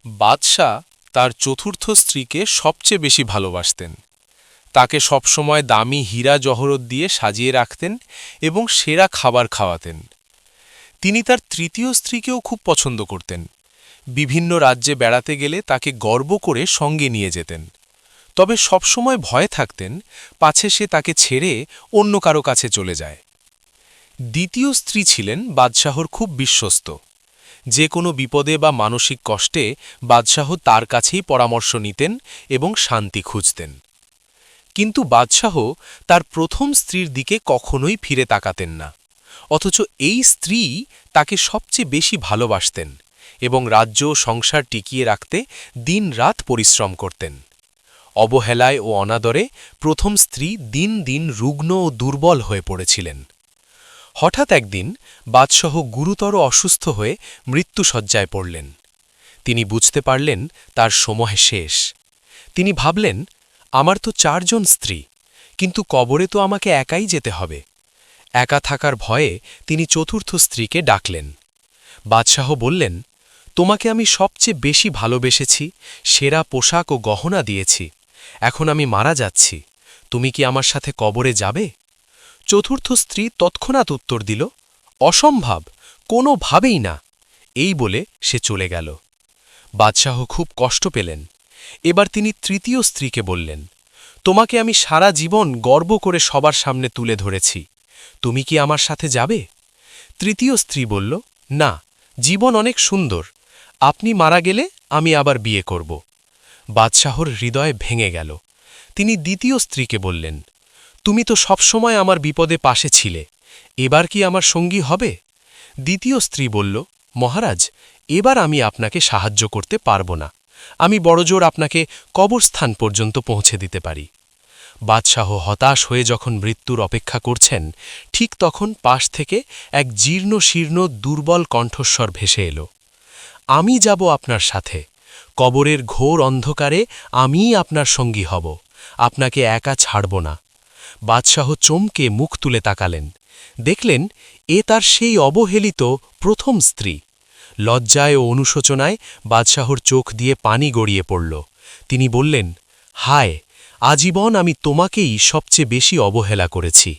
বাদশাহ তার চতুর্থ স্ত্রীকে সবচেয়ে বেশি ভালোবাসতেন। তাকে সবসময় দামি হীরা জহরত দিয়ে সাজিয়ে রাখতেন এবং সেরা খাবার খাওয়াতেন। তিনি তার তৃতীয় স্ত্রীকেও খুব পছন্দ করতেন। বিভিন্ন রাজ্যে বেড়াতে গেলে তাকে গর্ব করে সঙ্গে নিয়ে যেতেন। তবে সবসময় ভয়ে থাকতেন পাছে সে তাকে ছেড়ে অন্য কারো কাছে চলে যায়। দ্বিতীয় স্ত্রী ছিলেন বাদশাহর খুব বিশ্বস্ত। যে কোনো বিপদে বা মানসিক কষ্টে বাদশাহ তার কাছেই পরামর্শ নিতেন এবং শান্তি খুঁজতেন। কিন্তু বাদশাহ তার প্রথম স্ত্রীর দিকে কখনোই ফিরে তাকাতেন না, অথচ এই স্ত্রী তাকে সবচেয়ে বেশি ভালোবাসতেন এবং রাজ্য সংসার টিকিয়ে রাখতে দিনরাত পরিশ্রম করতেন। অবহেলায় ও অনাদরে প্রথম স্ত্রী দিন দিন রুগ্ন ও দুর্বল হয়ে পড়েছিলেন। হঠাৎ একদিন বাদশাহ গুরুতর অসুস্থ হয়ে মৃত্যুশয্যায় পড়লেন। তিনি বুঝতে পারলেন তার সময় শেষ। তিনি ভাবলেন, আমার তো 4 জন স্ত্রী, কিন্তু কবরে তো আমাকে একাই যেতে হবে। একা থাকার ভয়ে তিনি চতুর্থ স্ত্রীকে ডাকলেন। বাদশাহ বললেন, তোমাকে আমি সবচেয়ে বেশি ভালোবেসেছি, সেরা পোশাক ও গহনা দিয়েছি। এখন আমি মারা যাচ্ছি, তুমি কি আমার সাথে কবরে যাবে? চতুর্থ স্ত্রী তৎক্ষণাৎ উত্তর দিল, অসম্ভব, কোনোভাবেই না। এই বলে সে চলে গেল। বাদশাহ খুব কষ্ট পেলেন। এবার তিনি তৃতীয় স্ত্রীকে বললেন, তোমাকে আমি সারা জীবন গর্ব করে সবার সামনে তুলে ধরেছি, তুমি কি আমার সাথে যাবে? তৃতীয় স্ত্রী বলল, না, জীবন অনেক সুন্দর, আপনি মারা গেলে আমি আবার বিয়ে করব। বাদশাহর হৃদয় ভেঙে গেল। তিনি দ্বিতীয় স্ত্রীকে বললেন, তুমি তো সবসময় আমার বিপদে পাশে ছিলে, এবার কি আমার সঙ্গী হবে? দ্বিতীয় স্ত্রী বলল, মহারাজ, এবার আমি আপনাকে সাহায্য করতে পারব না, আমি বড়জোর আপনাকে কবরস্থান পর্যন্ত পৌঁছে দিতে পারি। বাদশাহ হতাশ হয়ে যখন মৃত্যুর অপেক্ষা করছেন, ঠিক তখন পাশ থেকে এক জীর্ণ শীর্ণ দুর্বল কণ্ঠস্বর ভেসে এল, আমি যাব আপনার সাথে, কবরের ঘোর অন্ধকারে আমিই আপনার সঙ্গী হব, আপনাকে একা ছাড়ব না। বাদশাহ চমকে মুখ তুলে তাকালেন, দেখলেন এ তার সেই অবহেলিত প্রথম স্ত্রী। লজ্জায় ও অনুশোচনায় বাদশাহর চোখ দিয়ে পানি গড়িয়ে পড়ল। তিনি বললেন, হায়, আজীবন আমি তোমাকেই সবচেয়ে বেশি অবহেলা করেছি।